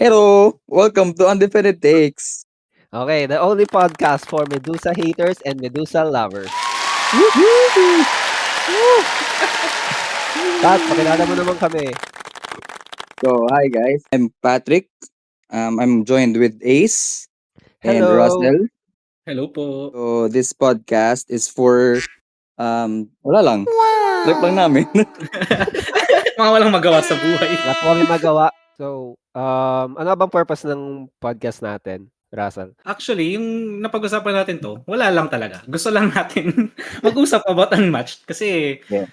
Hello! Welcome to Undefeated Takes. Okay, the only podcast for Medusa haters and Medusa lovers. Pat, pakilala mo naman kami. So, hi guys. I'm Patrick. I'm joined with Ace and Hello. Russell. Hello po. So, this podcast is for, wala lang. Trip lang namin. Mga walang magawa sa buhay. Wala po kami magawa. So, ano bang purpose ng podcast natin, Russell? Actually, yung napag-usapan natin to, wala lang talaga. Gusto lang natin mag-usap about Unmatched kasi Yeah.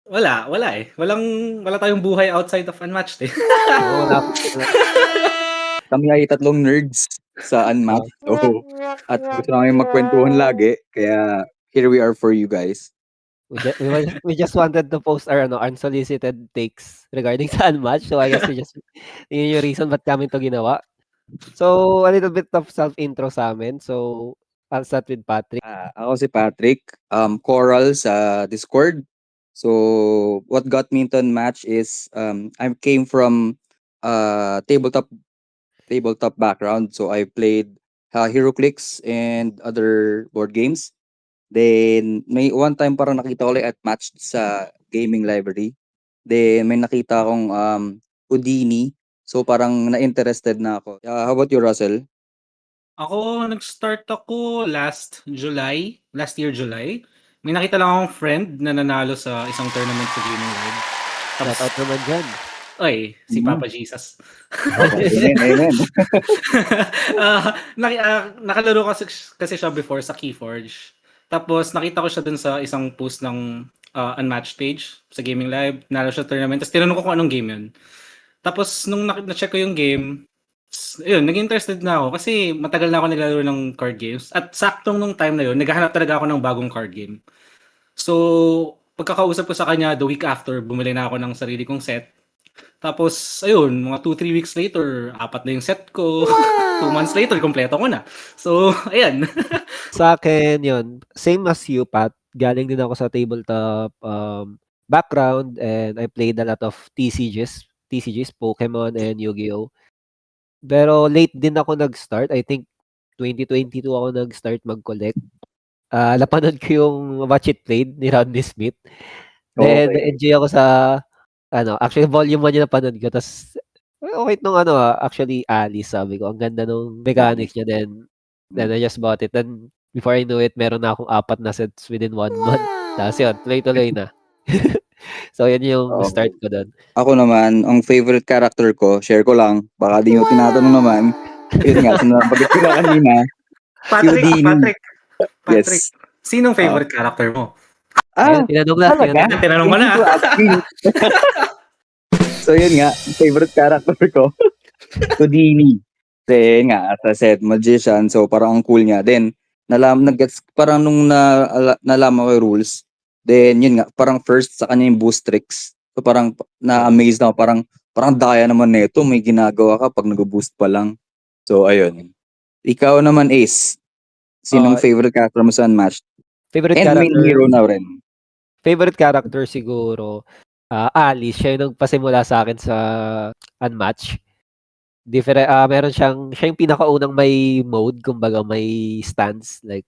wala eh. Wala tayong buhay outside of Unmatched eh. Oo, Kami ay tatlong nerds sa Unmatched. So, at gusto namin magkwentuhan lagi. Kaya, here we are for you guys. we just wanted to post our unsolicited takes regarding sa Unmatched. So, I guess yun yung reason ba't kami to ginawa. So, a little bit of self-intro sa amin. So, I'll start with Patrick. Ako si Patrick. Coral sa Discord. So, what got me into Unmatched is I came from tabletop background. So I played HeroClix and other board games. Then may one time parang nakita ko at Matched sa gaming library. Then may nakita akong Houdini. So parang na-interested na ako. How about you, Russell? Nag-start ako last year July. May nakita lang akong friend na nanalo sa isang tournament sa Gaming Live. Shout out naman dyan. Si Papa Jesus. Amen. Nakalaro kasi siya before sa Keyforge. Tapos nakita ko siya dun sa isang post ng Unmatched page sa Gaming Live. Nalo siya tournament. Tapos tinanong ko kung anong game yun. Tapos nung na-check ko yung game, yun, naging interested na ako kasi matagal na ako naglalaro ng card games. At saktong nung time na yun, naghahanap talaga ako ng bagong card game. So, pagkakausap ko sa kanya, the week after, bumili na ako ng sarili kong set. Tapos, ayun, mga 2-3 weeks later, 4 na yung set ko. 2 months later, kompleto ko na. So, ayan. Sa akin, yun. Same as you, Pat. Galing din ako sa tabletop background and I played a lot of TCGs, Pokemon and Yu-Gi-Oh! Pero late din ako nag-start. I think 2022 ako nag-start mag-collect. Napanood ko yung Watch It Played ni Rodney Smith. Then, enjoy ako sa, actually, volume 1 yung napanood ko. Tapos, okay nung actually, Alice, sabi ko. Ang ganda nung mechanics niya. Then I just bought it. Then, before I knew it, meron na akong 4 na sets within 1 month. Tapos yun, tuloy-tuloy na. So, yun yung start ko doon. Ako naman, ang favorite character ko, share ko lang, baka di nyo tinatanong naman. Yun nga, sinabagat ko na kanina. Patrick, Yes. sinong favorite character mo? Ayun, tinanong na. Tinanong mo na. So yun nga, favorite character ko, Houdini. Then nga, as I said, magician, so parang ang cool niya. Then, parang nung nalaman ko yung rules, then yun nga, parang first sa kanya yung boost tricks. So parang na-amaze na ako, parang daya naman nito, may ginagawa ka pag nag-boost pa lang. So ayun. Ikaw naman, Ace, sinong favorite character mo sa Unmatched? Favorite And character? main hero na rin. Favorite character siguro, Alice. Siya yung nagpasimula sa akin sa Unmatched. Meron siya yung pinakaunang may mode, kumbaga may stance. Like,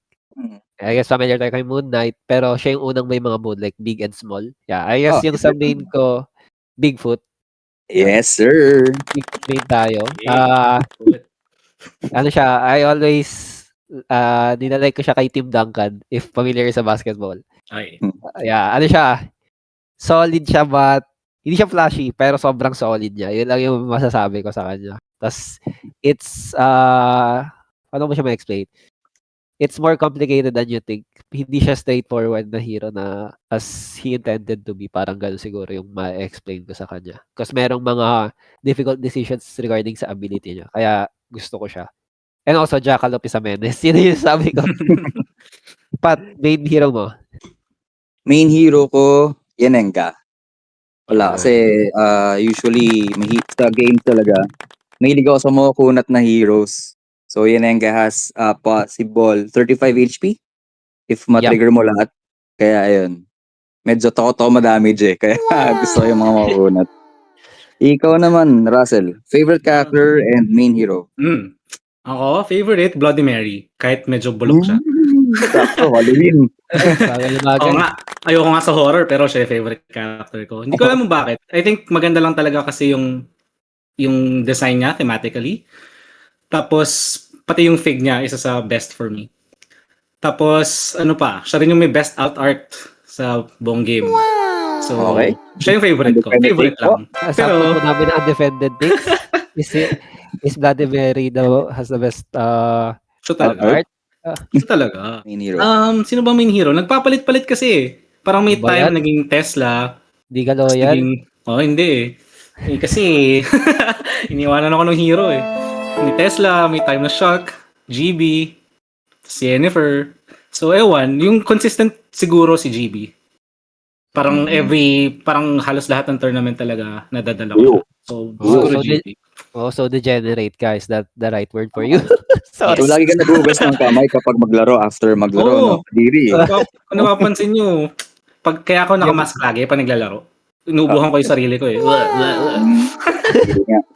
I guess familiar tayo kay Moon Knight, pero siya yung unang may mga mode, like big and small. Yeah, I guess yung sa main ko, Bigfoot. Yes, sir. Bigfoot main tayo. I always, dinalike ko siya kay Tim Duncan, if familiar sa basketball. Yeah, solid siya, but hindi siya flashy, pero sobrang solid niya. Yun lang yung masasabi ko sa kanya. Tas, it's, paano mo siya ma-explain? It's more complicated than you think. Hindi siya straightforward na hero na as he intended to be. Parang gano'n siguro yung ma-explain ko sa kanya. Because merong mga difficult decisions regarding sa ability niya. Kaya gusto ko siya. And also, Jackalope is a menace. Yun yung sabi ko. Pat, main hero mo? Main hero ko, Yenenga. Wala, kasi usually sa games talaga, mahilig ako sa mga kunat na heroes. So Yenenga has possible 35 HP if matrigger mo lahat. Kaya ayun, medyo takot ako ma-damage eh. Kaya gusto ko yung mga makunat. Ikaw naman, Russell. Favorite character and main hero. Ako, favorite, Bloody Mary. Kahit medyo bulok siya. Sakto, Halloween. Bagay na bagay. Oo nga, ayoko nga sa horror, pero siya yung favorite character ko. Hindi ko alam mo bakit. I think maganda lang talaga kasi yung design niya thematically. Tapos, pati yung fig niya, isa sa best for me. Tapos, ano pa, siya rin yung may best out art sa buong game. So, Okay. siya yung favorite ko. Undefended Favorite take po. lang. Sample po namin na undefended takes. Is Bloody Mary has the best Siya talaga. art? Siya talaga. Main hero. Sino ba main hero? Nagpapalit-palit kasi eh. Parang may Ano ba time yan? naging Tesla. Di ka loyal? Hindi eh. Kasi iniwanan ako ng hero eh. May Tesla, may time na Shock, GB, si Yennefer. So ewan, yung consistent siguro si GB. Parang parang halos lahat ng tournament talaga nadadala ko siya. So siguro so GB. So degenerate ka, is that the right word for you? So, Sorry. lagi ka nag-uwes ng kamay kapag maglaro after maglaro, Oo. no? Kadiri. Kung napapansin nyo, kaya ako nakamask lagi pag naglalaro. Inubuhan ko yung sarili ko eh.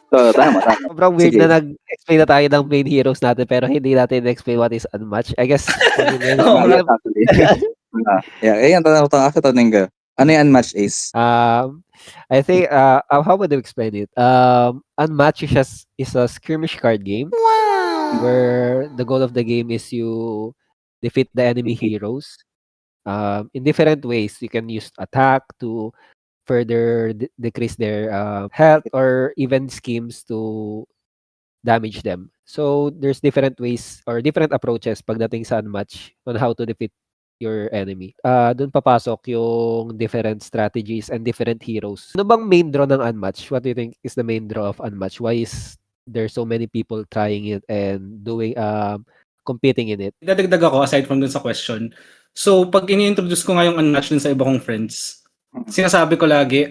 So, tama. Sobrang weird Sige. na nag-explain na tayo ng main heroes natin pero hindi natin na-explain what is unmatched. I guess, Oo, Yes, actually. Yan, tanong ka. Ano yung unmatched ace? I think, how would I explain it? Unmatched is a skirmish card game where the goal of the game is you defeat the enemy heroes in different ways. You can use attack to further decrease their health or even schemes to damage them. So there's different ways or different approaches pagdating sa unmatch on how to defeat your enemy. Doon papasok yung different strategies and different heroes. Ano bang main draw ng unmatch? What do you think is the main draw of unmatch? Why is there so many people trying it and doing competing in it? Dadagdag ako aside from dun sa question. So, pag ini-introduce ko nga yung unmatched dun sa iba kong friends, sinasabi ko lagi,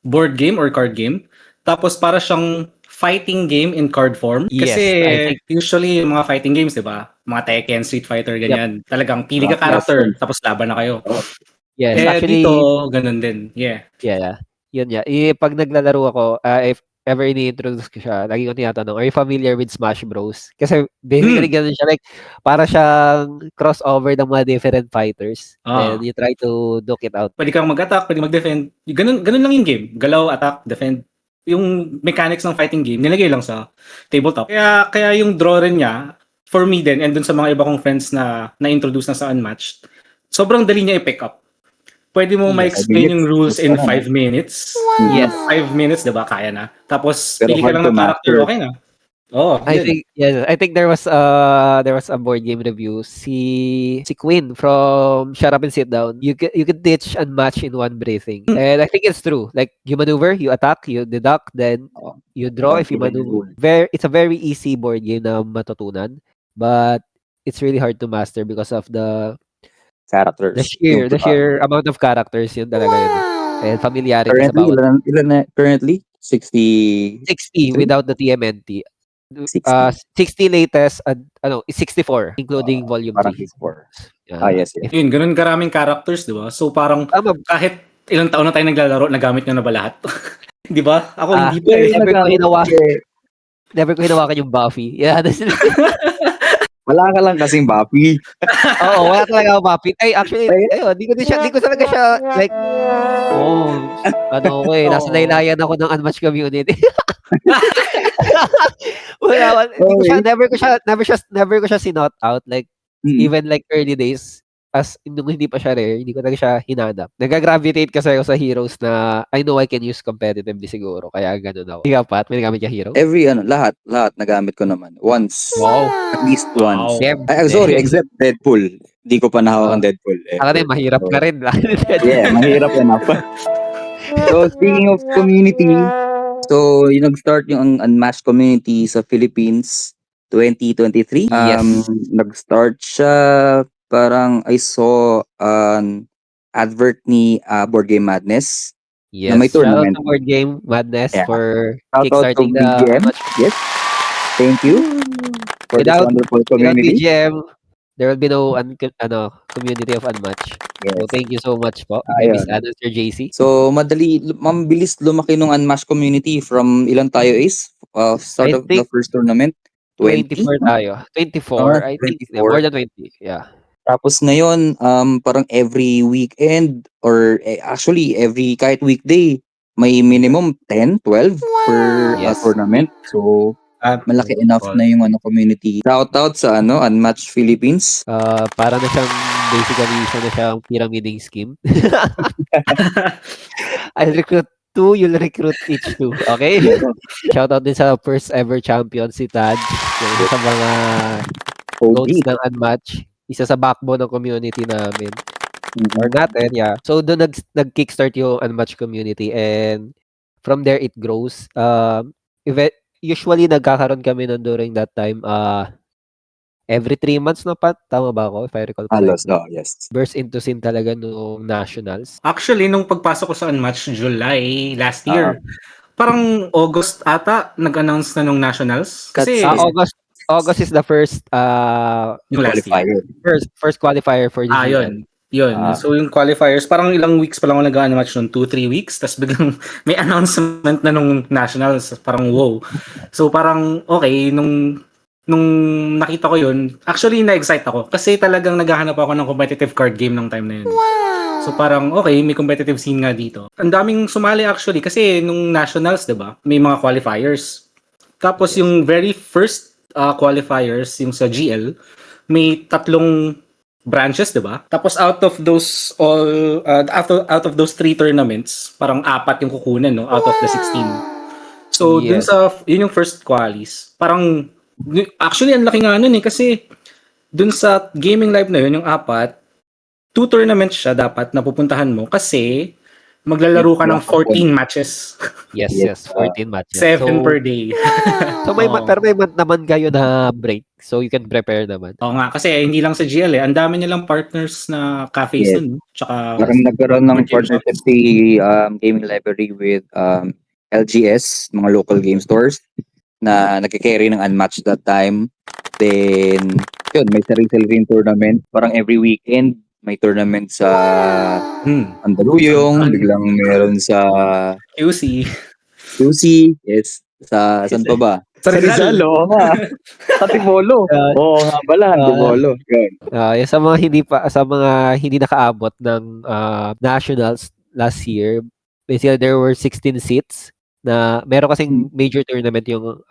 board game or card game. Tapos para siyang fighting game in card form. Yes, Kasi I think- usually yung mga fighting games, di ba? Mga Tekken, Street Fighter, ganyan. Talagang pili ka Yes, character, yes. tapos laban na kayo. Yes, Actually, dito, ganun din. Yeah. Yeah. Yun nga. Pag naglalaro ako, if ever ini-introduce ko siya, lagi ko tinatanong, are you familiar with Smash Bros? Kasi basically ganun siya. Like, para siyang crossover ng mga different fighters. And you try to duke it out. Pwede kang mag-attack, pwede mag-defend. Ganun lang yung game. Galaw, attack, defend. Yung mechanics ng fighting game, nilagay lang sa tabletop. Kaya yung draw rin niya, for me din, and dun sa mga iba kong friends na na-introduce na sa Unmatched, sobrang dali niya i-pick up. Pwede mo ma-explain yung rules in 5 minutes. Yes. 5 minutes, diba? Kaya na. Tapos, Pero pili ka hard lang to ng character, master. okay na. Oh, I think there was a board game review. Si Queen from Shut Up and Sit Down. You could ditch and match in one breathing. And I think it's true. Like you maneuver, you attack, you deduct, then you draw if you maneuver. It's a very easy board game na matutunan, but it's really hard to master because of the Characters. the sheer amount of characters yun talaga yun. And familiarity sa Currently, bawat. ilan na currently? 60. 60 without the TMNT. 60. 60 latest, 64, including volume Parang 3. 64. Yes. Yun, ganun karaming characters, di ba? So parang kahit ilang taon na tayo naglalaro, nagamit nyo na ba lahat? Di ba? Ako hindi pa eh. Never ko hinawakan yung Buffy. Yeah, Wala ka lang kasing Buffy. Oo, wala talaga ako Buffy. Ay, actually, ayun, di ko talaga siya, like, nasa laylayan ako ng Unmatched community. Wala, never ko siya sinot out, like, even like early days, as nung hindi pa siya rare, hindi ko talaga siya hinanap. Nag-gravitate kasi ako sa heroes na I know I can use competitively siguro, kaya ganun ako. Ikaw, Pat, may nagamit ka hero? Lahat nagamit ko naman. Once. Wow. At least once. Wow. Sorry, except Deadpool. Di ko pa nahawakan Deadpool. Ako din, mahirap ka rin. Yeah, mahirap yan ako. So, speaking of community, so yung nag-start yung Unmatched community sa Philippines 2023. Yes. Nag-start siya, parang I saw an advert ni Board Game Madness. Yes, na may tournament. Shout out to Board Game Madness for Shout out to kickstarting the BGM. Yes. Thank you for this wonderful community. Without BGM, there will be no community of Unmatch. Yes. So thank you so much po. May Ayun. ano, Sir JC. So, mabilis lumaki nung Unmatched community from ilang tayo is? Start I of the think first tournament? 20? 24 No? tayo. 24, I think. Yeah, more 24. than 20. Yeah. Tapos ngayon, parang every weekend or actually kahit weekday, may minimum 10, 12 per Yes. tournament. So, malaki enough na yung community. Shoutout sa Unmatched Philippines. Para na siyang basically isa na siyang pyramiding scheme. I'll recruit 2, you'll recruit each 2. Okay? Shoutout din sa first ever champion si Taj. Yung isa sa mga OG. goats ng Unmatch. Isa sa backbone ng community namin. Or natin, yeah. So doon nag-kickstart yung Unmatch community and from there it grows. Usually nagkakaroon kami nun during that time every 3 months na Pat, tama ba ako if I recall Halos, correctly? yes. Burst into scene talaga nung nationals. Actually, nung pagpasok ko sa Unmatched July last year, parang August ata nag-announce na nung nationals. Kasi August is the first yung last year. first qualifier for the GL. Yun. So yung qualifiers, parang ilang weeks pa lang ako nag-unmatch nun, 2-3 weeks, tapos biglang may announcement na nung nationals, parang wow. So parang okay, nung nakita ko yun, actually na-excite ako kasi talagang naghahanap ako ng competitive card game ng time na yun. So parang okay, may competitive scene nga dito. Ang daming sumali actually kasi nung nationals, 'di ba? May mga qualifiers. Tapos yung very first qualifiers, yung sa GL, may 3 branches, 'di ba? Tapos out of those 3 tournaments, parang 4 yung kukunin, no, out of the 16. So dun Yes. yun yung first qualis. Parang actually ang laki nga nun kasi dun sa gaming live na yun, yung 4, 2 tournaments siya dapat na pupuntahan mo kasi maglalaro ka ng 14 matches. Yes, 14 matches. 7 per day. So pero may month naman kayo na break so you can prepare naman. Oo nga, kasi hindi lang sa GL Ang dami nilang partners na cafes nun. Tsaka Parang nagkaroon ng game partnership shops. si Gaming Library with LGS, mga local game stores, na nagkikarry ng Unmatched that time. Then, yun, may sarili-sarili tournament. Parang every weekend, may tournament sa Mandaluyong, biglang meron sa QC. yes, saan pa ba? Sa Rizal. Oo nga. Sa Antipolo. Oo nga pala, Antipolo. Yun. Yung sa mga hindi nakaabot ng nationals last year, basically there were 16 seats na meron kasing major tournament yung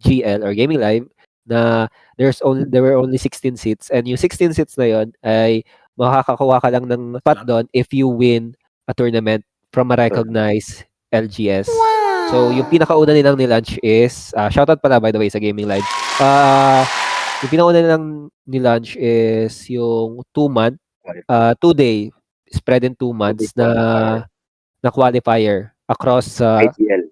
GL or Gaming Live na there were only 16 seats and yung 16 seats na yon ay makakakuha ka lang ng spot doon if you win a tournament from a recognized LGS. So yung pinakauna nilang ni-launch is shoutout pala by the way sa Gaming Live. Yung pinakauna nilang ni-launch is yung 2-month 2-day spread in 2 months na qualifier across IGL.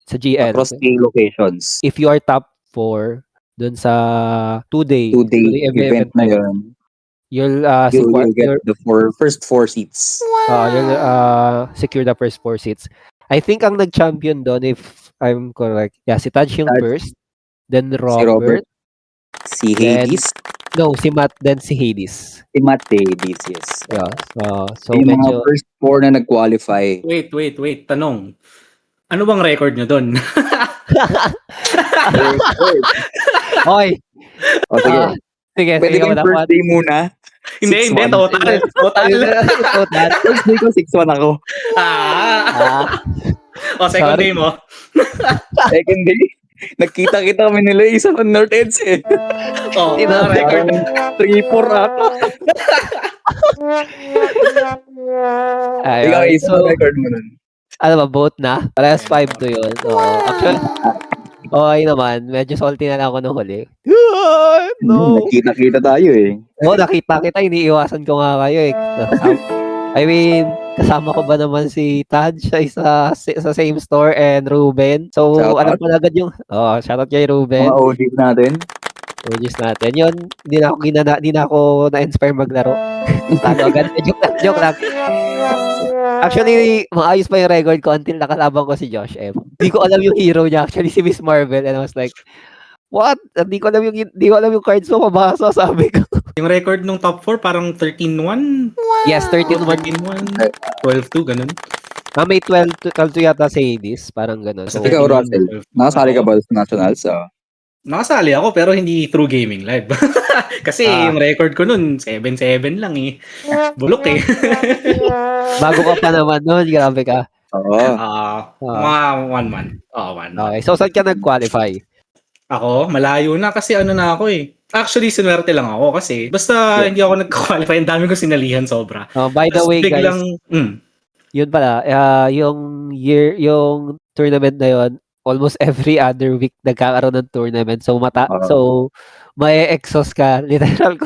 sa GL. Across 3 locations. If you are top 4 dun sa 2-day event na yun, you'll get the first 4 seats. You'll secure the first 4 seats. I think ang nag-champion doon, if I'm correct, si Taj yung first, then Robert, si Hades. Si Matt, then si Hades. Si Matt Hades, yes. Yeah. So yung medyo mga first 4 na nag-qualify. Wait. Tanong. Ano bang record nyo doon? Oy. Sige. Pwede kayong first day muna. Hindi, total. First day ko, 6-1 ako. Second day mo? Second day, nagkita-kita kami nila isa sa North Eds eh. Record. 3-4 ata. Ikaw, isa record mo nun. Ano ba, vote na? Parehas 5 to yun. Actually, okay naman. Medyo salty na lang ako nung huli. No. Nakita-kita tayo eh. Nakita kita. Iniiwasan ko nga kayo eh. I mean, kasama ko ba naman si Taj sa same store and Ruben? So, alam ko na agad yung... shoutout kay Ruben. Mga OGs natin. Yun, hindi na ako na-inspire maglaro. Talo agad. Joke lang. Actually, maayos pa yung record ko until nakalaban ko si Josh M. Hindi ko alam yung hero niya. Actually, si Miss Marvel. And I was like, what? Hindi ko alam yung cards mo, mabasa, sabi ko. Yung record nung top 4 parang 13-1, Yes, 13-1. 13-1, 12-2, ganun. May 12 yata si Hades. Parang gano'n. Sa So, Ikaw, 13-1, Russell, 12-2. nakasali ka Ako, ba sa nationals? nakasali ako pero hindi through gaming live. Kasi yung record ko nun, 7-7 lang eh. Bulok eh. bago ka pa naman nun. Grabe ka. Oo. Mga 1 month. Oo, 1 month. Okay. So, saan ka nag-qualify? Ako, malayo na kasi ano na ako eh. Actually, sinuwerte lang ako kasi basta hindi ako nag-qualify, ang dami ko sinalihan sobra. By the Tapos way, guys, biglang, yun pala, yung tournament na yun, almost every other week nagkakaroon ng tournament. So, may exhaust ka. Literal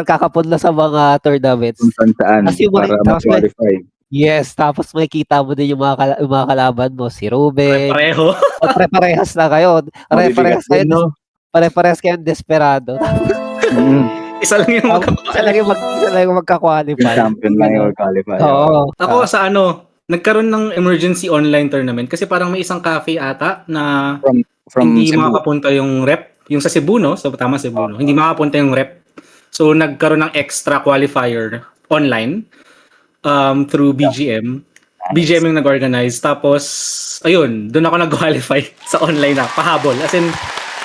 kakapunla sa mga tournaments. Kung saan Tapos yung para mag-qualify. Yes, tapos makikita mo din yung mga kalaban mo, si Ruben. pareho. Pare-parehas na kayo. Mabibigat din, no? Pare-parehas kayong desperado. Isa lang yung Isa lang yung Yung magka-qualify. champion lang yung qualify. Oo. Ako sa nagkaroon ng emergency online tournament kasi parang may isang cafe ata na From hindi Cebu. makapunta yung rep. Yung sa Cebu, no? So, tama Cebu, no? Hindi makapunta yung rep. So, nagkaroon ng extra qualifier online through BGM. BGM yung nag-organize. Tapos, ayun, doon ako nag-qualify sa online na, pahabol. As in,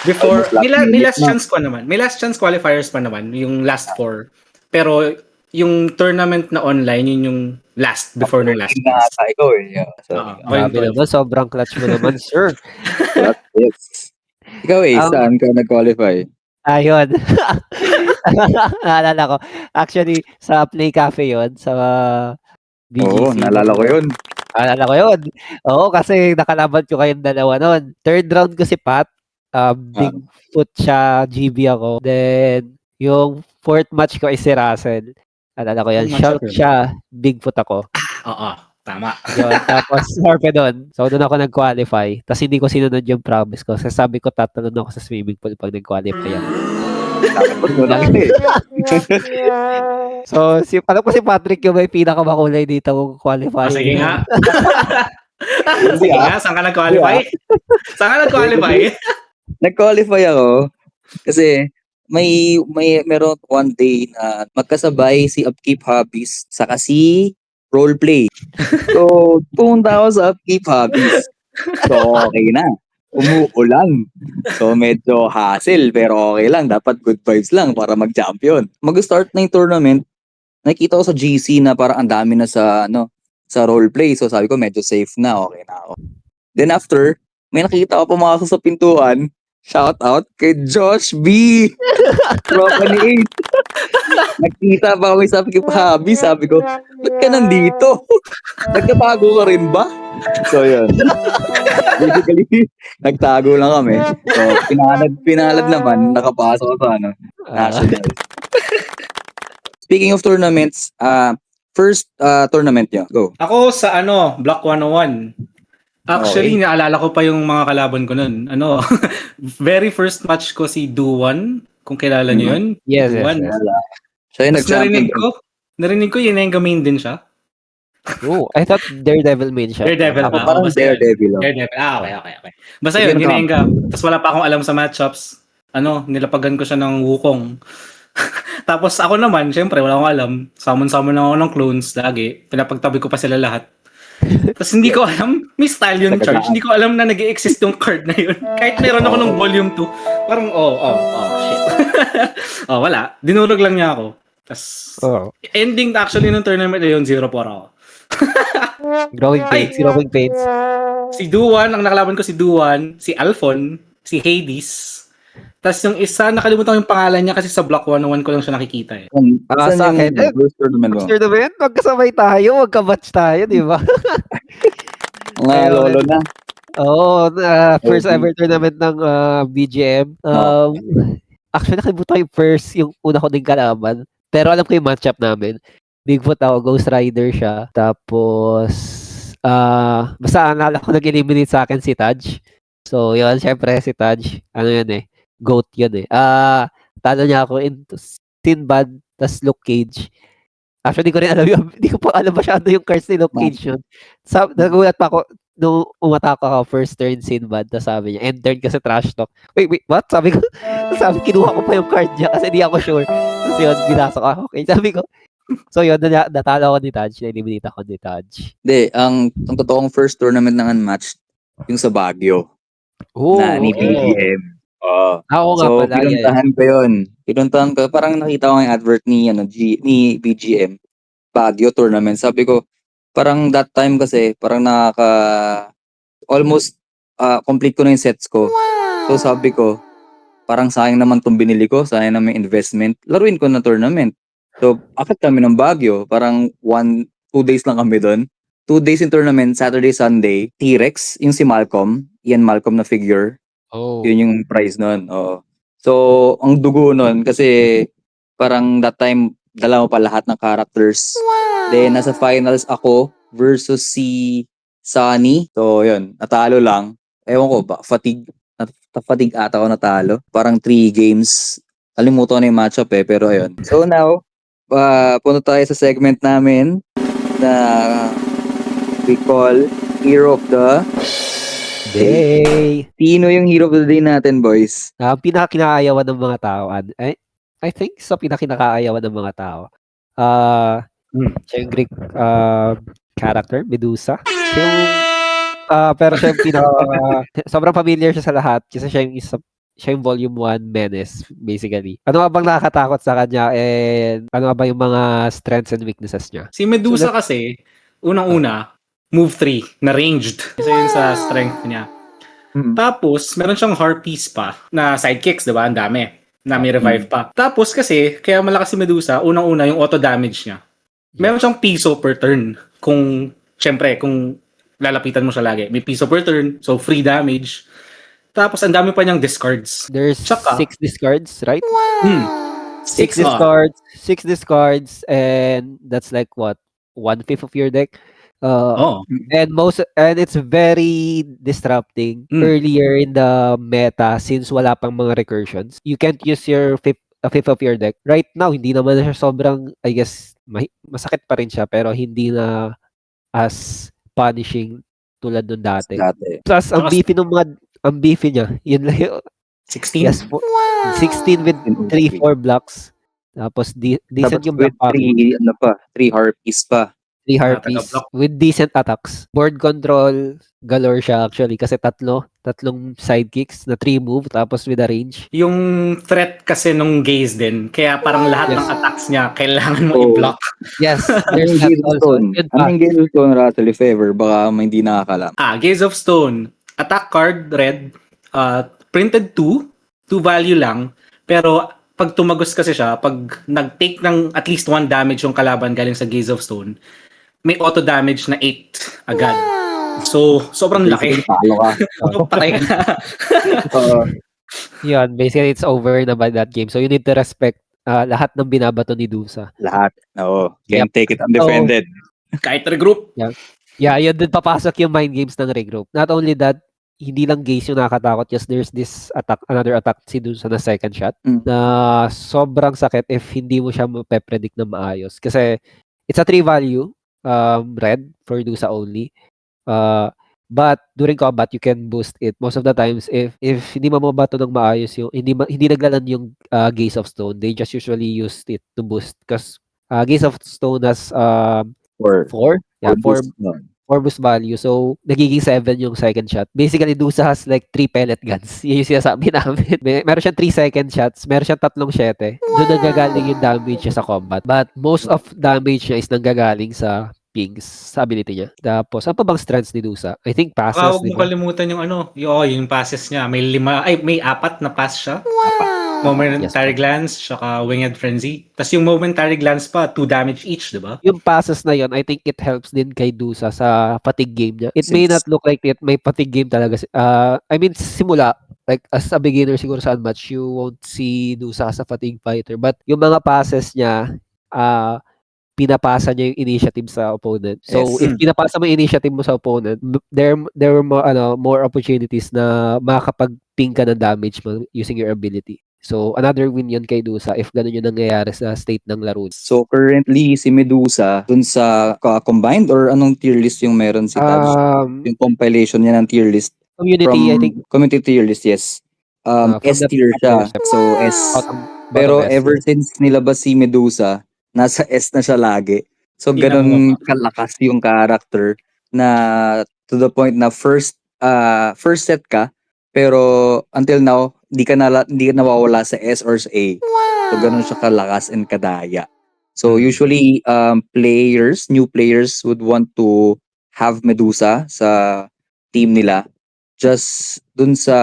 before, may last chance ko naman. May last chance qualifiers pa naman, yung last 4. Pero, yung tournament na online, yun yung last, before ng last chance. Ikaw eh. Yeah. Grabe naman, sobrang clutch mo naman, sir. Yes. Ikaw eh, saan ka nag-qualify? Ayun. Naalala ko. Actually, sa Play Cafe yon sa BGC. Oo, naalala ko yun. Naalala ko yun. Oo, kasi nakalaban ko kayong dalawa nun. Third round ko si Pat. Bigfoot siya, GB ako. Then, yung fourth match ko is si Russell. Naalala ko yan. Shulk siya, Bigfoot ako. Oo, tama. Yun, tapos Harpedon. So, doon ako nag-qualify. Tapos hindi ko sinunod yung promise ko. Kasi sabi ko, tatalon ako sa swimming pool pag nag-qualify ako. Tapos mo lang eh. So, alam ko si Patrick yung may pinakamakulay dito kung qualify. Sige nga. Sige nga, saan ka nag-qualify? Saan ka nag-qualify? Nag-qualify ako kasi meron one day na magkasabay si Upkeep Hobbies saka si Roleplay. So, pumunta ako sa Upkeep Hobbies. So, okay na. Umuulan. So, medyo hassle pero okay lang. Dapat good vibes lang para mag-champion. Mag-start na yung tournament. Nakita ko sa GC na parang ang dami na sa roleplay. So, sabi ko medyo safe na. Okay na ako. Then after, may nakita ko pumasok sa pintuan. Shout out kay Josh B. Tropa ni 8. Nakita pa kami sa Hobby. Sabi ko, ba't ka nandito? Nagtabago ka rin ba? So, yun. Basically, nagtago lang kami. So, pinalad naman. Nakapasok sa national. Speaking of tournaments, first tournament nyo. Go. Ako sa Block 101. Actually, naalala ko pa yung mga kalaban ko nun. Very first match ko si Duwan, kung kilala niyo yun. Yes, Duwan. yes. Siya yung narinig ko, Yenenga main din siya. Oh, I thought Daredevil main siya. Daredevil Ako parang Daredevil. Okay. Basta yun, Yenenga. Tapos wala pa akong alam sa matchups. Nilapagan ko siya ng Wukong. Tapos ako naman, syempre, wala akong alam. Summon lang ako ng clones lagi. Pinapagtabi ko pa sila lahat. Tapos hindi ko alam, may style yung charge. Hindi ko alam na nag-i-exist yung card na yun. Kahit meron ako ng volume 2. Parang, shit. Wala. Dinurog lang niya ako. Tapos, ending actually ng tournament na yun, 0-4 ako. Growing pains. Si Duwan, ang nakalaban ko si Duwan, si Alphon, si Hades. Tapos yung isa, nakalimutan ko yung pangalan niya kasi sa Block 101 ko lang siya nakikita eh. Sa akin, first tournament mo? Magkasabay tayo, magkabatch tayo, di ba? Mga lolo na. Oo, first ever tournament ng BGM. Actually, nakalimutan yung yung una ko din kalaban. Pero alam ko yung matchup namin. Bigfoot ako, Ghost Rider siya. Tapos, basta alala ko nag-eliminate sa akin si Taj. So, yun, syempre si Taj. Yun eh. GOAT yun eh. Talo niya ako into Sinbad, tas Luke Cage. Actually, hindi ko pa alam masyado yung cards ni Luke Cage yun. Nagulat pa ako. nung umatake ako first turn Sinbad, tapos sabi niya, end turn kasi trash talk. Wait, what? Sabi ko, kinuha ko pa yung card niya kasi di ako sure. Tapos yun, binasa ko, okay. Sabi ko, so yun, natalo ako ni Taj, na-eliminate ako ni Taj. Hindi, ang totoong first tournament ng Unmatched, yung sa Baguio, na ni Okay. BGM. Oo. Ako nga So, pala, yeah. pinuntahan ko yun. Pinuntahan ko, parang nakita ko yung advert ni, ni BGM, Baguio tournament. Sabi ko, parang that time kasi, parang almost complete ko na yung sets ko. So, sabi ko, parang sayang naman itong binili ko, sayang naman yung investment. Laruin ko na tournament. So, akit kami ng Baguio, parang 2 days lang kami doon. 2 days in tournament, Saturday, Sunday. T-Rex, yung si Malcolm, Ian Malcolm na figure. Oh. Yun yung prize nun. Oo. So, ang dugo nun, kasi parang that time, dala mo pa lahat ng characters. Then, nasa finals ako versus si Sunny. So, yun, natalo lang. Ewan ko ba, fatigue ata ako natalo. Parang 3 games. Kalimutan ko na yung matchup pero ayun. So now, punta tayo sa segment namin na we call Hero of the Day. Sino yung Hero of the Day natin, boys? Pinakakinaayawan ng mga tao. I think sa pinakakinaayawan ng mga tao. Siya yung Greek character, Medusa. Siya yung, pero siya yung sobrang familiar siya sa lahat kasi siya yung volume 1 menace, basically. Ano nga bang nakakatakot sa kanya and ano nga ba yung mga strengths and weaknesses niya? Si Medusa kasi, unang-una, move 3, na ranged. Isa yun sa strength niya. Tapos, meron siyang Harpies pa na sidekicks, di ba? Ang dami. Na may revive pa. Tapos kasi, kaya malakas si Medusa, unang-una yung auto damage niya. Meron siyang piso per turn. Syempre, kung lalapitan mo siya lagi. May piso per turn, so free damage. Tapos, ang dami pa niyang discards. There's 6 discards, right? 6 discards, 6 discards, and that's like what? 1/5 of your deck. And it's very disrupting earlier in the meta since wala pang mga recursions. You can't use your fifth of your deck. Right now, hindi naman na siya sobrang, I guess, masakit pa rin siya pero hindi na as punishing tulad nun dati. Plus, ang beefy niya. Yun lang yung 16? Yes, 16 with 3-4 blocks. Tapos decent yung block with 3 Harpies pa. 3 Harpies with decent attacks. Board control, galore siya actually kasi tatlong sidekicks na 3 move tapos with a range. Yung threat kasi nung gaze din, kaya parang lahat ng attacks niya kailangan mo i-block. Yes, there's that also. Anong Gaze of Stone, Rattle, if ever? Baka hindi nakakalam. Gaze of Stone. Attack card, red. Printed 2 value lang. Pero pag tumagos kasi siya, pag nag-take ng at least 1 damage yung kalaban galing sa Gaze of Stone, may auto damage na 8 agad. So, sobrang laki. Patay ka. Yun, basically it's over na by that game. So you need to respect lahat ng binabato ni Dusa. Lahat. Oo. Can't take it undefended. Kahit regroup. Yeah, yun din papasok yung mind games ng regroup. Not only that, hindi lang Gaze yung nakakatakot. Yes, there's this another attack si Dusa na second shot na sobrang sakit if hindi mo siya mape-predict na maayos. Kasi it's a 3 value. Red for Dusa only. But during combat you can boost it most of the times if hindi mo mabato ng maayos yung hindi naglalan yung Gaze of Stone, they just usually use it to boost because Gaze of Stone has 4 boost value, so nagiging 7 yung second shot. Basically Dusa has like 3 pellet guns. Yun yung sinasabi namin. Meron siyang 3 second shots, meron siyang 3 7. Doon nanggagaling yung damage niya sa combat, but most of damage niya is nanggagaling sa pings, sa ability niya. Tapos, ano pa bang strengths ni Dusa? I think passes. Huwag mo kalimutan yung yung passes niya. May 4 na pass siya. Momentary Glance, tsaka Winged Frenzy. Tapos yung Momentary Glance pa, 2 damage each, di ba? Yung passes na yun, I think it helps din kay Dusa sa fatigue game niya. It may not look like it, may fatigue game talaga. I mean, simula, like as a beginner siguro sa Unmatched, you won't see Dusa as a fatigue fighter. But yung mga passes niya, pinapasa niya yung initiative sa opponent. So, if pinapasa mo yung initiative mo sa opponent, there were more opportunities na makakapag-ping ka ng damage mo using your ability. So, another win yun kay Dusa if ganun yung nangyayari sa state ng laro. So currently si Medusa dun sa combined or anong tier list yung meron si Taj? Yung compilation niya ng tier list Community, I think, community tier list, yes. from S the tier siya. players, So S. Pero bottom S, ever yeah. since nilabas si Medusa, nasa S na siya lagi. So Hindi na ganun bumaba. kalakas yung character na to the point na first set ka pero until now hindi ka nawawala sa S or sa A. So ganun siya kalakas and kadaya. So usually new players would want to have Medusa sa team nila just dun sa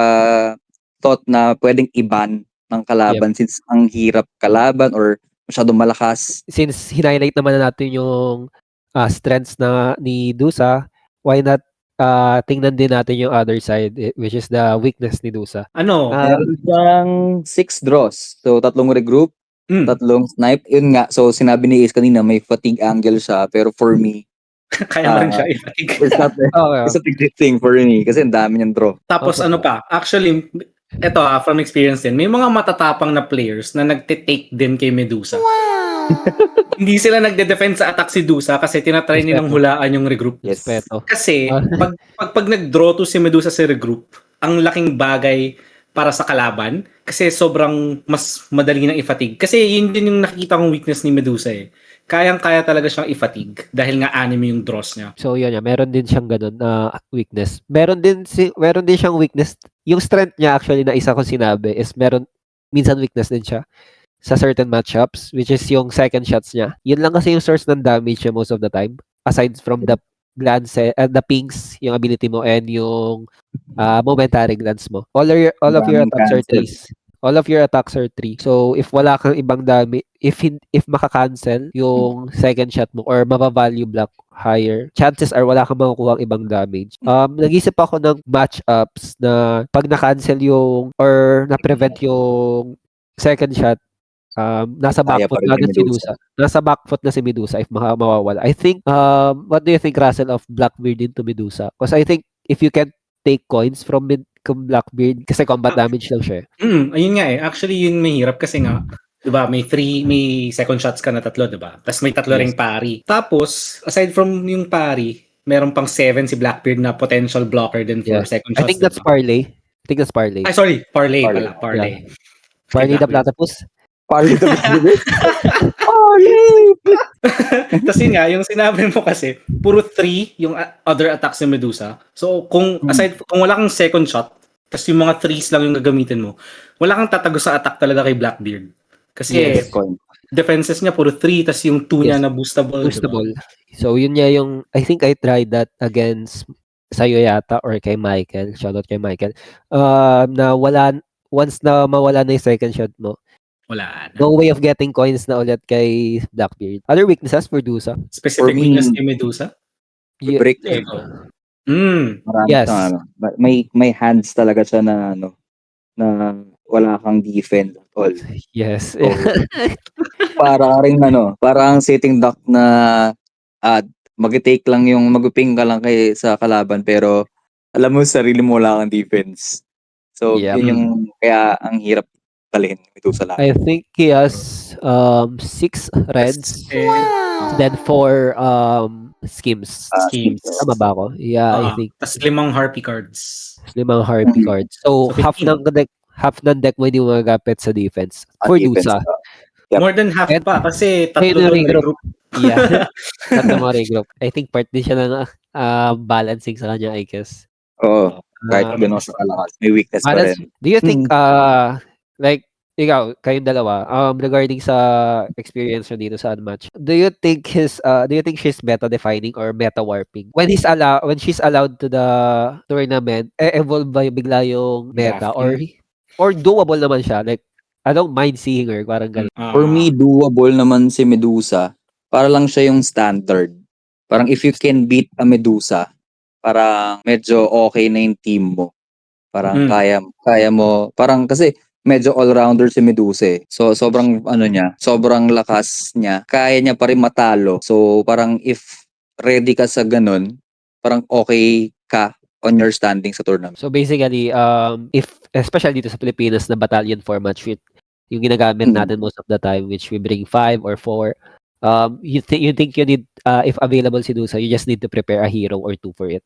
thought na pwedeng i-ban ng kalaban since ang hirap kalaban or masyadong malakas. Since highlight naman na natin yung strengths ni Dusa, why not tingnan din natin yung other side, which is the weakness ni Dusa. Meron siyang 6 draws. So 3 regroup, 3 snipe. Yun nga, so sinabi ni Ace kanina may fatigue angle siya pero for me Kaya mo rin siya i-fatigue. it's not a good thing for me kasi ang dami niyang draw. Tapos ano pa, actually, eto from experience din, may mga matatapang na players na nagte-take din kay Medusa. Hindi sila nagde-defend sa attack si Dusa kasi tinatry nilang hulaan yung regroup. Yes. Kasi pag nag-draw to si Medusa sa regroup, ang laking bagay para sa kalaban kasi sobrang mas madali nang i-fatigue. Kasi yun din yung nakikita kong weakness ni Medusa eh. Kayang-kaya talaga siyang i-fatigue dahil nga anime yung draws niya. So yun, meron din siyang ganun na weakness. Meron din siyang weakness. Yung strength niya actually na isa kong sinabi is minsan weakness din siya sa certain matchups, which is yung second shots niya. Yun lang kasi yung source ng damage niya most of the time. Aside from the glance, the pings, yung ability mo, and yung momentary glance mo. All of your attacks are threes. All of your attacks are 3. So, if wala kang ibang damage, if maka-cancel yung second shot mo or mapa-value block higher, chances are wala kang makukuha ibang damage. Nag-isip ako ng matchups na pag na-cancel yung or na-prevent yung second shot, nasa Kaya backfoot pa rin na ni si Medusa. Medusa. Nasa backfoot na si Medusa if mawawala. I think, what do you think, Russell, of Blackbeard into Medusa? Because I think if you can take coins from Blackbeard, kasi combat damage lang siya. Ayun nga eh. Actually, yun mahirap kasi nga, 'di ba, may second shots ka na 3, 'di ba? Tapos may 3 ring parry. Tapos, aside from yung parry, meron pang 7 si Blackbeard na potential blocker din for second shots. I think that's Parlay. Ay, sorry. Parlay pala. Yeah. Parlay the Platypus. Parlay the Platypus? Parlay! Tapos yun nga, yung sinabi mo kasi, puro 3 yung other attacks ni Medusa. So, kung wala kang second shot, tapos yung mga 3s lang yung gagamitin mo, wala kang tatago sa attack talaga kay Blackbeard. Kasi defenses niya puro 3, tapos yung 2 niya na boostable. Diba? So, yun niya yung, I think I tried that against sa'yo yata or kay Michael. Shoutout kay Michael. Na once na mawala na yung second shot mo, wala na. No way of getting coins na ulit kay Blackbeard. Other weaknesses for Dusa? Specific weakness kay Medusa? Break. Yes. May hands talaga siya na na wala kang defense at all. Yes. So, parang sitting duck na mag-take lang yung mag-ping ka lang sa kalaban pero alam mo sarili mo wala kang defense. So, yun yung kaya ang hirap talhin Medusa lang. I think he has 6 reds, then 4 schemes. Tama ba ako? Yeah, I think. Tapos 5 harpy cards. 5 harpy cards. So half ng deck mo hindi mo magagapit sa defense. For Dusa. More than half pa kasi 3 regroup. Yeah. 3 regroup. I think part din siya ng balancing sa kanya, I guess. Oo. Kahit gano'n sa kalakas, may weakness pa rin. Do you think, like, ikaw, kayong dalawa, regarding sa experience nyo dito sa Unmatch, do you think she's meta defining or meta warping? When she's allowed to the tournament, evolve ba bigla yung meta or doable naman siya? Like, I don't mind seeing her, parang ganun. For me, doable naman si Medusa. Para lang siya yung standard. Parang if you can beat a Medusa, parang medyo okay na yung team mo. Parang kaya mo, parang kasi medyo all-rounder si Medusa eh. So sobrang sobrang lakas niya. Kaya niya pa rin matalo. So parang if ready ka sa ganun, parang okay ka on your standing sa tournament. So basically, if especially dito sa Pilipinas na battalion format, yung ginagamit Mm. natin most of the time, which we bring 5 or 4. You think you need, if available si Dusa, you just need to prepare a hero or 2 for it.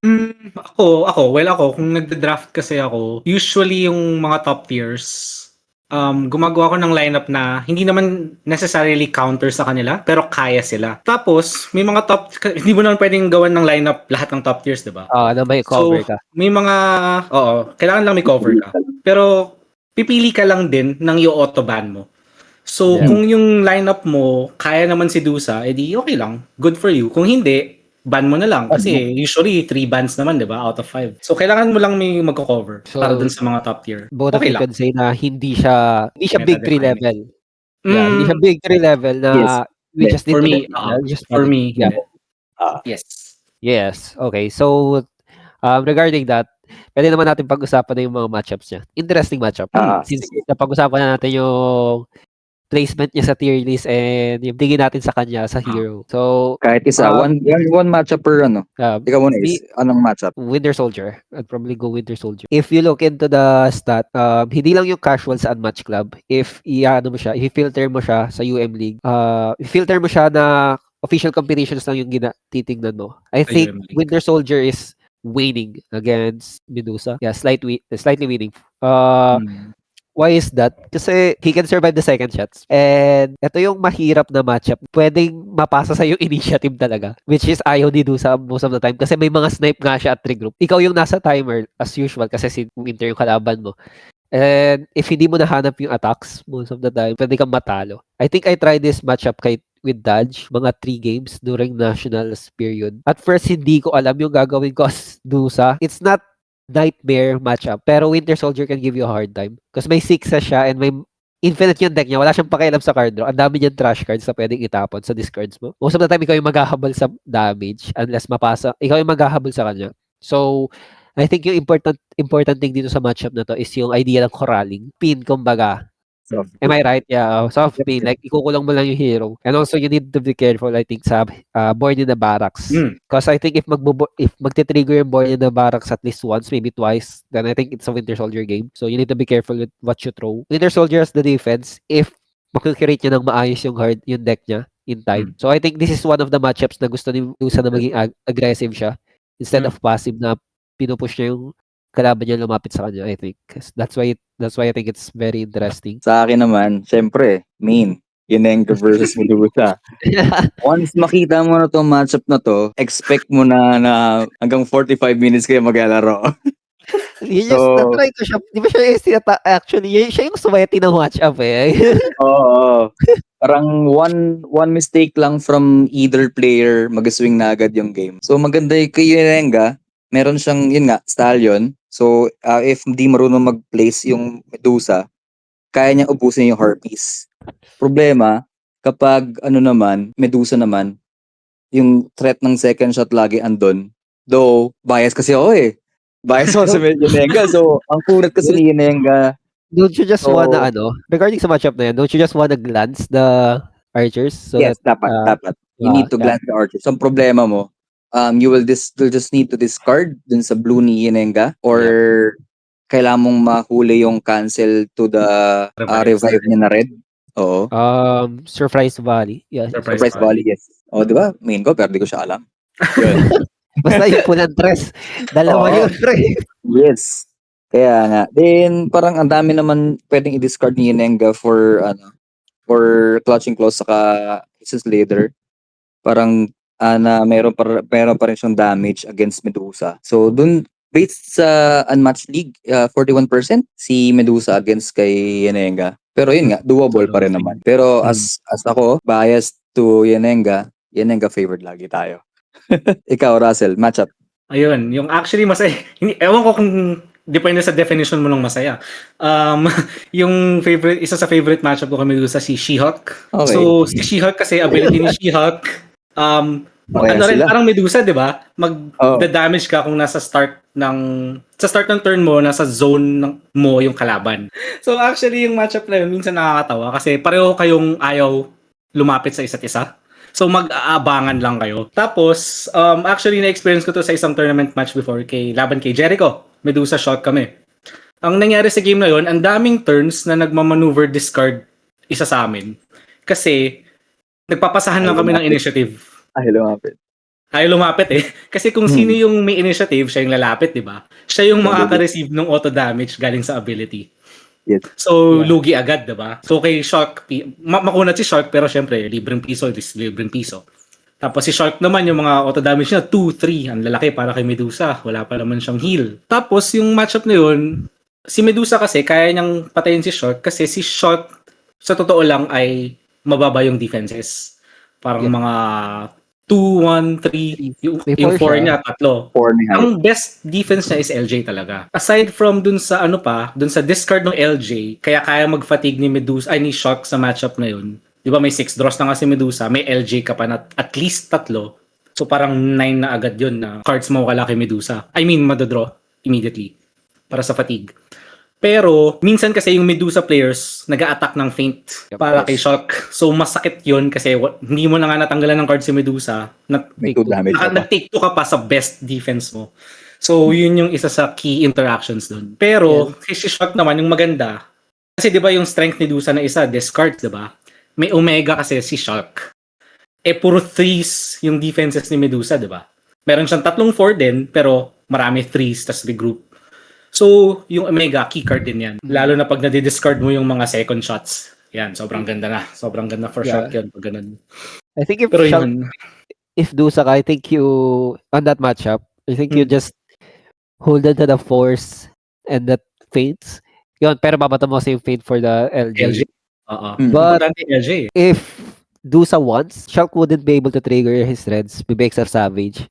Ako, kung nagda-draft kasi ako, usually yung mga top tiers, gumagawa ko ng lineup na hindi naman necessarily counter sa kanila, pero kaya sila. Tapos, may mga hindi mo naman pwedeng gawan ng lineup lahat ng top tiers, di ba? Na may So, cover ka. may mga, kailangan lang may cover ka. Pero, pipili ka lang din ng i-auto ban mo. So, Yeah. kung yung lineup mo, kaya naman si Dusa, edi okay lang. Good for you. Kung hindi, ban mo na lang. Kasi usually, 3 bans naman, di ba? Out of 5. So, kailangan mo lang may magko-cover para dun sa mga top tier. Both of Okay you lang. can say na hindi siya big 3 Meta-defining. level. Yeah, hindi siya big 3 level na Yes. we Yes. just need For to me, just for run it. me, Yeah. hindi. Ah. Yes. Yes. Okay. So, regarding that, pwede naman natin pag-usapan na yung mga matchups niya. Interesting matchup. Since napag-usapan na natin yung placement niya sa tier list and yung tingin natin sa kanya sa hero. So, Kahit isa, one matchup per ano. Ikaw muna is, anong matchup? Winter Soldier. I'd probably go Winter Soldier. If you look into the stat, hindi lang yung casual sa Unmatched Club. If i-ano mo siya, i-filter mo siya sa UM League, i-filter mo siya na official competitions lang yung titingnan mo. I think UM League. Winter Soldier is winning against Medusa. Yeah, slightly winning. Why is that? Kasi he can survive the second shots. And ito yung mahirap na matchup. Pwedeng mapasa sa yung initiative talaga. Which is ayaw ni Dusa most of the time. Kasi may mga snipe nga siya at group. Ikaw yung nasa timer as usual kasi si Winter yung kalaban mo. And if hindi mo nahanap yung attacks most of the time, pwede kang matalo. I think I tried this matchup with Dodge, mga 3 games during Nationals period. At first, hindi ko alam yung gagawin ko as Dusa. It's not nightmare matchup. Pero Winter Soldier can give you a hard time. Because may 6 siya and may infinite yung deck niya. Wala siyang pakialam sa card draw. Ang dami niyang trash cards na pwedeng itapon sa discards mo. Most of the time, ikaw yung maghahabol sa damage unless mapasa. Ikaw yung maghahabol sa kanya. So, I think yung important thing dito sa matchup na to is yung idea ng corralling. Pin, kumbaga. Am I right? Yeah, soft pin. Like, ikukulong mo lang yung hero. And also, you need to be careful, I think, sa Born in the Barracks. Because I think if magte-trigger yung Born in the Barracks at least once, maybe twice, then I think it's a Winter Soldier game. So, you need to be careful with what you throw. Winter Soldier has the defense if makikreate niya ng maayos yung deck niya in time. So, I think this is one of the matchups na gusto ni Lusa na maging aggressive siya instead of passive na pinupush niya yung kalaban niya lumapit sa kanya, I think. That's why I think it's very interesting. Sa akin naman, syempre, main. Yenenga versus Medusa. Once makita mo na itong matchup na to, expect mo na hanggang 45 minutes kayo maglalaro. Na-try ko siya. Di ba siya actually, siya yung sweaty ng matchup eh. Oo. Parang one mistake lang from either player, mag-swing na agad yung game. So maganda yung kay Yenenga, meron siyang, yun nga, stallion. So, if hindi marunong mag-place yung Medusa, kaya niya ubusin yung Harpies. Problema, kapag Medusa naman, yung threat ng second shot lagi andun. Though, bias kasi ako eh. Bias ako sa Yenenga. So, ang kulat kasi ni Yenenga. Don't you just wanna, regarding sa matchup na yan, don't you just wanna glance the archers? So yes, dapat. You need to glance the archers. So, ang problema mo, you'll just need to discard dun sa blue ni Yenenga or kailangan mong mahuli yung cancel to the revive niya na red. Oo. Surprise Valley. Yeah. Surprise Valley, yes. O, di ba? Main ko, pero di ko siya alam. Yun. Basta yung pulang tres. Dalawa yun, pre. Yes. Kaya nga. Then, parang ang dami naman pwedeng i-discard ni Yenenga for Clutching Claws saka Aces Leader. Parang na meron pa rin siyang damage against Medusa. So, dun, based sa Unmatched League, 41% si Medusa against kay Yenenga. Pero yun nga, doable pa rin naman. Pero as ako, biased to Yenenga favored lagi tayo. Ikaw, Russell, matchup. Ayun, yung actually masaya. Ewan ko kung depende sa definition mo ng masaya. Yung isa sa favorite matchup ko kami sa si She-Hulk. Okay. So, si She-Hulk kasi ability ni She-Hulk, parang Medusa, di ba? Mag-damage ka kung sa start ng turn mo, nasa zone mo yung kalaban. So actually, yung matchup na yun, minsan nakakatawa kasi pareho kayong ayaw lumapit sa isa't isa. So mag-aabangan lang kayo. Tapos, actually, na-experience ko to sa isang tournament match before laban kay Jericho. Medusa shot kami. Ang nangyari sa game na yun, ang daming turns na nagmamaneuver discard isa sa amin. Kasi nagpapasahan lang kami ng initiative. Ay, lumapit. Ayaw lumapit eh. Kasi kung sino yung may initiative, siya yung lalapit, di ba? Siya yung makaka-receive ng auto damage galing sa ability. Yes. So, Yeah. lugi agad, di ba? So, kay Shark, makunat si Shark, pero syempre, libreng piso, libreng piso. Tapos si Shark naman, yung mga auto damage niya, 2, 3. Ang lalaki para kay Medusa. Wala pa naman siyang heal. Tapos, yung matchup na yun, si Medusa kasi, kaya niyang patayin si Shark kasi si Shark, sa totoo lang, ay mababa yung defenses. Parang Yep. mga 2, 1, 3. May Yung four 4 siya. niya, 3. 4 ni Hype. Ang best defense niya is LJ talaga. Aside from dun sa dun sa discard ng LJ, kaya mag-fatigue ni Medusa, ay ni Shark sa matchup na yun. Di ba may 6 draws na nga si Medusa, may LJ ka pa na at least 3. So parang 9 na agad yun na cards mo kala kay Medusa. I mean, madadraw immediately para sa fatigue. Pero, minsan kasi yung Medusa players nag-a-attack ng feint para kay Shark. So, masakit yun kasi hindi mo na nga natanggalan ng card si Medusa. May 2 damage ka pa. Nag-take 2 ka pa sa best defense mo. So, yun yung isa sa key interactions dun. Pero, si Shark naman, yung maganda, kasi di ba yung strength ni Medusa na isa, discards, di ba? May Omega kasi si Shark. Puro 3s yung defenses ni Medusa, di ba? Meron siyang 3-4 din, pero marami 3s, tas regroup. So, yung Omega, key card din yan. Lalo na pag nadi-discard mo yung mga second shots. Yan, sobrang ganda na. Sobrang ganda for Shark yun. Pag ganun. I think if Pero Shark, yun, if Dusa ka, I think you, on that matchup, I think you just hold on to the force and that feints. Yun, pero babato mo kasi yung feint for the LJ. LJ. Oo. But Importante yung LJ. if Dusa wants, Shark wouldn't be able to trigger his threads with Extra Savage.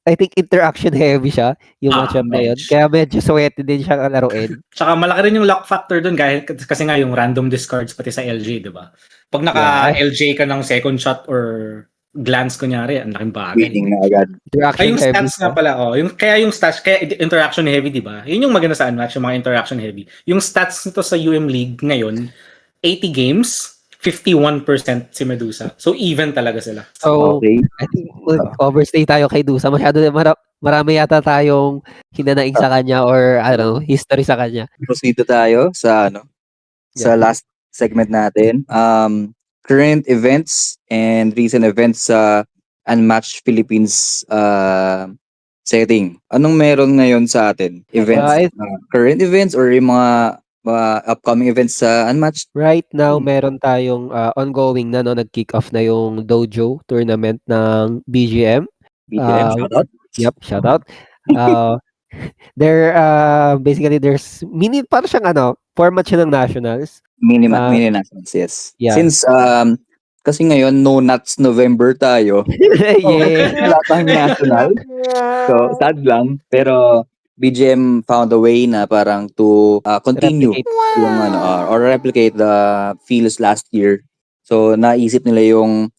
I think interaction heavy siya yung matchup na yun. Medj. Kaya medyo sweaty din siya laruin. Tsaka malaki rin yung luck factor dun kasi nga yung random discards pati sa LJ, di ba? Pag naka-LJ ka ng second shot or glance kunyari, ang laking bagay. Winning na agad. Interaction Yung heavy stats siya. nga pala, kaya interaction heavy, di ba? Yun yung maganda sa Unmatch, yung mga interaction heavy. Yung stats nito sa UM League ngayon, 80 games, 51% si Medusa. So even talaga sila. So, Okay. I think overstay tayo kay Dusa. Masyado marami yata tayong hinanaing sa kanya or history sa kanya. Proceed tayo sa sa last segment natin. Current events and recent events sa Unmatched Philippines setting. Anong meron ngayon sa atin? Events, current events or yung mga upcoming events sa Unmatched? Right now, meron tayong ongoing na, nag-kick off na yung Dojo tournament ng BGM. BGM, shoutout. Yep, shoutout. Basically, there's para siyang format siya ng nationals. Mini nationals, yes. Yeah. Since kasi ngayon, no nuts November tayo. Yeah. Wala tayong national. So, sad lang. Pero, BGM found a way na parang to continue yung or replicate the feels last year. So, naisip nila yung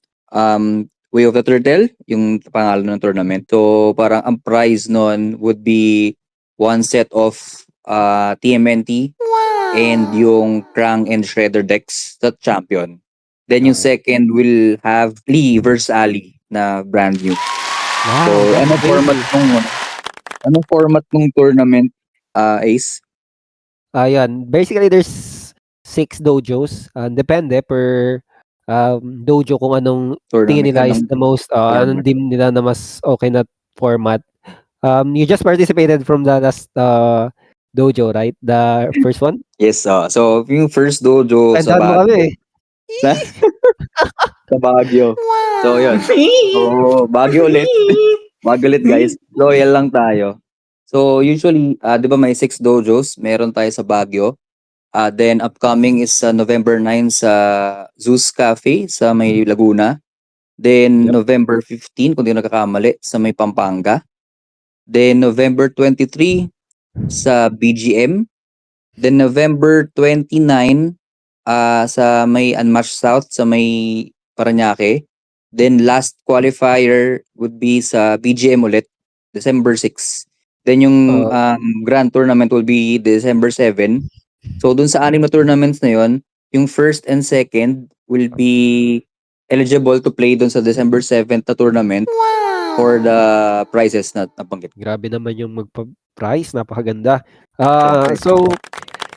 Way of the Turtle, yung pangalan ng tournament. So, parang ang prize nun would be one set of TMNT and yung Krang and Shredder decks sa champion. Then yung second will have Lee versus Ali na brand new. Wow, So, anong format ng tournament, Ace? Ayan. Basically, there's 6 dojos. Depende per dojo kung anong tingin nila is the most, anong team nila na mas okay na format. You just participated from the last dojo, right? The first one? Yes. So, yung first dojo sa Baguio. Sa Baguio. So, yun. So, Baguio ulit. Baguio ulit, guys. Loyal lang tayo. So, usually, di ba may 6 dojos? Meron tayo sa Baguio. Then, upcoming is November 9 sa Zeus Cafe sa may Laguna. Then, November 15, kung di nagkakamali, sa may Pampanga. Then, November 23 sa BGM. Then, November 29 sa may Unmatched South, sa may Parañaque. Then, last qualifier would be sa BGM ulit, December 6. Then, yung grand tournament will be December 7. So, dun sa 6 na tournaments na yun, yung first and second will be eligible to play dun sa December 7th na tournament for the prizes na nabanggit. Grabe naman yung magpa-prize. Napakaganda. So,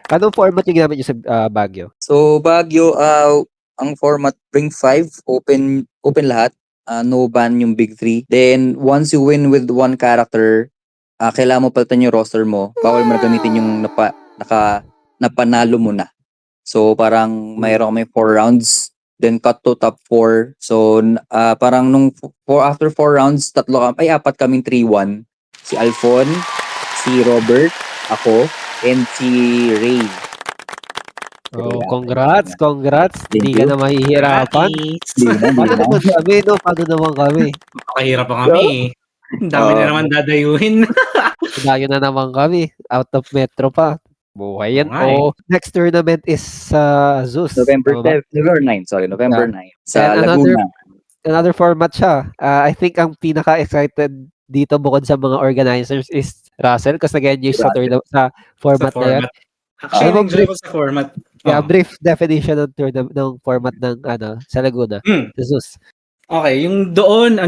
Anong format yung ginamit nyo sa Baguio? So Baguio, ang format bring 5, open lahat. No ban yung big 3. Then once you win with one character, kailangan mo palitan yung roster mo. Bawal mo na gamitin yung napanalo mo na. So parang mayroon kami 4 rounds, then cut to top 4. So parang after 4 rounds, apat kaming 3-1. Si Alphon, si Robert, ako, and si Ray. Oh, congrats. Thank Hindi ka you. na mahihirapan. Di na. Paano naman kami? Pakahirap pa kami. Ang dami na naman dadayuhin. Dayo na naman kami. Out of metro pa. Buhay yan. Oo nga eh. Next tournament is sa Zeus. November Tama ba? 7, November 9, sorry, November 9. Sa And Laguna. Another format siya. I think ang pinaka-excited dito bukod sa mga organizers is Russell kasi nag-enjoy sa format Sa na yan. format. Actually, Ano ba, enjoy ko sa format. Yeah, Oh. brief definition ng format ng sa Laguna. Hmm. Sa Zeus. Okay, yung doon,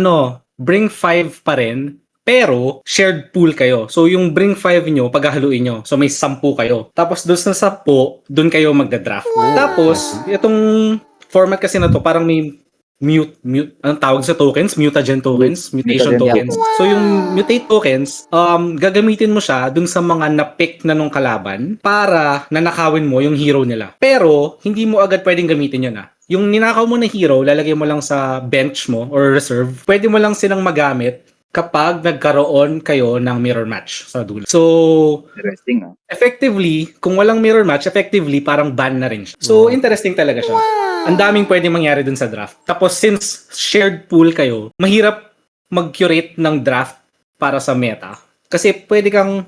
bring 5 pa rin, pero shared pool kayo. So yung bring 5 nyo, paghahaluin nyo. So may 10 kayo. Tapos doon sa 10, doon kayo magda-draft. Tapos, itong format kasi na to, parang may anong tawag sa tokens? Mutagen tokens? Mutation Mutagen tokens. So yung mutate tokens, gagamitin mo siya dun sa mga na-pick na nung kalaban para nanakawin mo yung hero nila. Pero, hindi mo agad pwedeng gamitin yun Yung ninakaw mo na hero, lalagay mo lang sa bench mo or reserve. Pwede mo lang silang magamit kapag nagkaroon kayo ng mirror match sa dulo. So, Interesting, effectively, kung walang mirror match, effectively, parang ban na rin siya. So, interesting talaga siya. Ang daming pwede mangyari dun sa draft. Tapos, since shared pool kayo, mahirap mag-curate ng draft para sa meta. Kasi pwede kang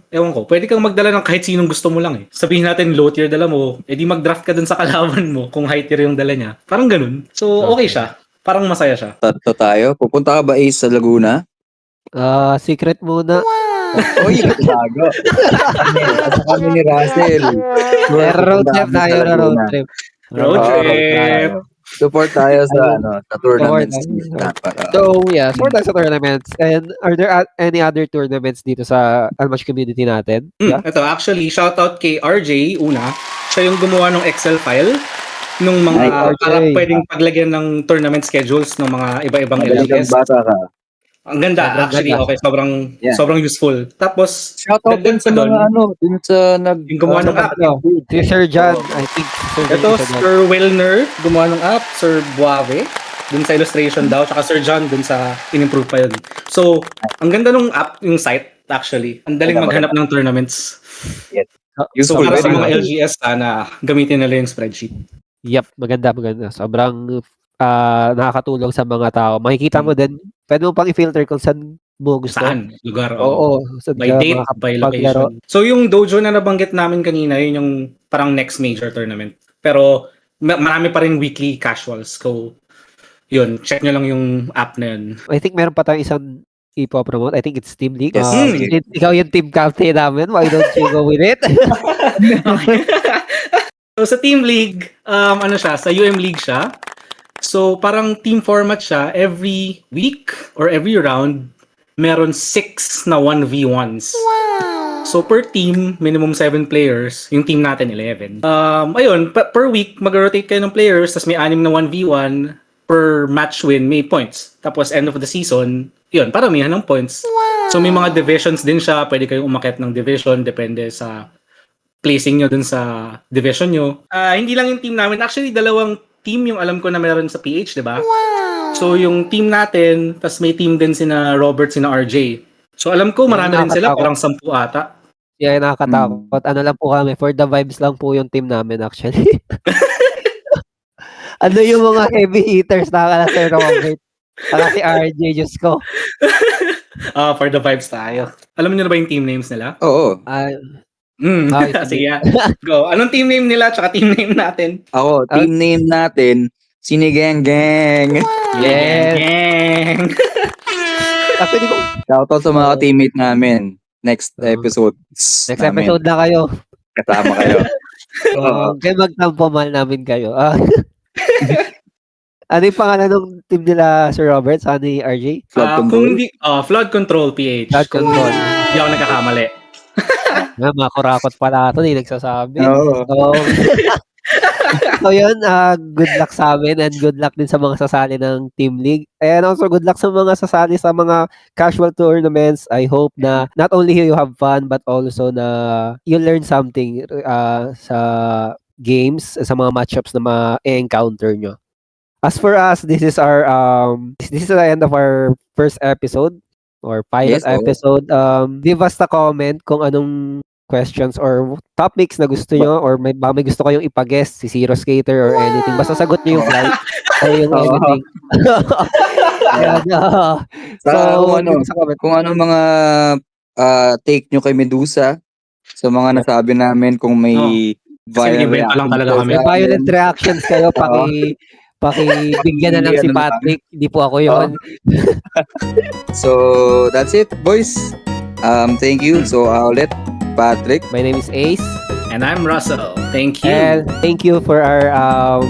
magdala ng kahit sinong gusto mo lang eh. Sabihin natin low tier dala mo, edi mag-draft ka dun sa kalaban mo kung high tier yung dala niya. Parang ganun. So, okay siya. Parang masaya siya. Tatlo tayo. Pupunta ka ba Ace sa Laguna? Secret muna. Uy, bago. Kami ni Russell. Road trip tayo na road trip. Road trip. Support tayo sa sa tournaments. So, yeah, support tayo sa tournaments. And are there any other tournaments dito sa Unmatched community natin? Yeah? Ito, actually, shoutout kay RJ, una. Siya yung gumawa ng Excel file nung mga para pwedeng paglagyan ng tournament schedules ng mga iba-ibang LGS. Bata ka. Ang ganda, actually. Okay, sobrang useful. Tapos, shoutout din sa mga dun sa yung gumawa ng app. Si Sir John, I think. Ito, Sir Wilner, gumawa ng app. Sir Buave, dun sa illustration daw. Tsaka Sir John, dun sa in-improve pa yun. So, ang ganda ng app, yung site, actually. Ang daling maghanap ng tournaments. Yes. So, Useful. para sa mga LGS, sana gamitin nila yung spreadsheet. Yep, maganda. Sobrang nakakatulong sa mga tao. Makikita mo din, pwede mo pang i-filter kung saan mo gusto. Saan? Lugar. Oo. By date, by location. So, yung dojo na nabanggit namin kanina, yun yung parang next major tournament. Pero, marami pa rin weekly casuals. So, yun, check nyo lang yung app na yun. I think meron pa tayong isang ipo-promote. I think it's Team League. Yes. Ikaw yung team captain namin. Why don't you go with it? Okay. So, sa Team League, sa UM League siya. So, parang team format siya. Every week or every round, meron 6 na 1v1s. Wow! So, per team, minimum 7 players. Yung team natin, 11. Ayun, per week, mag-rotate kayo ng players, tas may 6 na 1v1. Per match win, may points. Tapos, end of the season, yun, paramihan ng points. Wow! So, may mga divisions din siya. Pwede kayong umakyat ng division, depende sa placing nyo dun sa division nyo. Hindi lang yung team namin. Actually, dalawang team yung alam ko na meron sa PH, di ba? Wow! So, yung team natin, tas may team din sina Robert, sina RJ. So, alam ko marami rin sila, parang 10 ata. Yeah, nakakatakot. Ano lang po kami, for the vibes lang po yung team namin actually. Ano yung mga heavy hitters na Sir Robert? Para si RJ, Diyos ko. For the vibes tayo. Alam niyo na ba yung team names nila? Oo. Sige. Go. Anong team name nila tsaka team name natin? Ako, team name natin, Sinigang Gang. Yes. Gang. Actually, Shoutout sa mga teammate namin. Next episode. Next episode na kayo. Kasama kayo. Kaya magtampo mal namin kayo. Ano yung pangalan ng team nila, Sir Robert? Saan ni RJ? Flood Control. Flood Control PH. Flood Control. Hindi ako nagkakamali. Mga kurakot pala ito, di nagsasabi. Oo. So yun, good luck sa amin and good luck din sa mga sasali ng Team League. And also good luck sa mga sasali sa mga casual tournaments. I hope na not only you have fun but also na you learn something sa games, sa mga matchups na ma-encounter nyo. As for us, this is the end of our first episode or pilot Yes, oo. episode. Leave us a comment kung anong questions or topics na gusto nyo or may gusto kayong ipag-guest, si Zero Skater or anything. Basta sagot nyo yung flight or yung Oo. anything. Ayan, so, leave us a comment. Kung ano mga take nyo kay Medusa sa mga nasabi namin, kung may Kasi violent nag-ibenta lang talaga reactions kami. May sa violent amin. reactions kayo, pakibigyan na lang si Bigyan na lang Patrick. Hindi po ako yun. So, that's it, boys. Thank you. So, I'll let Patrick. My name is Ace. And I'm Russell. Thank you. And thank you for our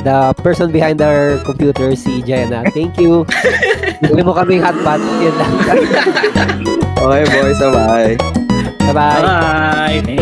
the person behind our computer, si Jenna. Thank you. Bili mo kaming hotpot. Yun lang. Okay, boys. Bye. Bye-bye. Bye. Thank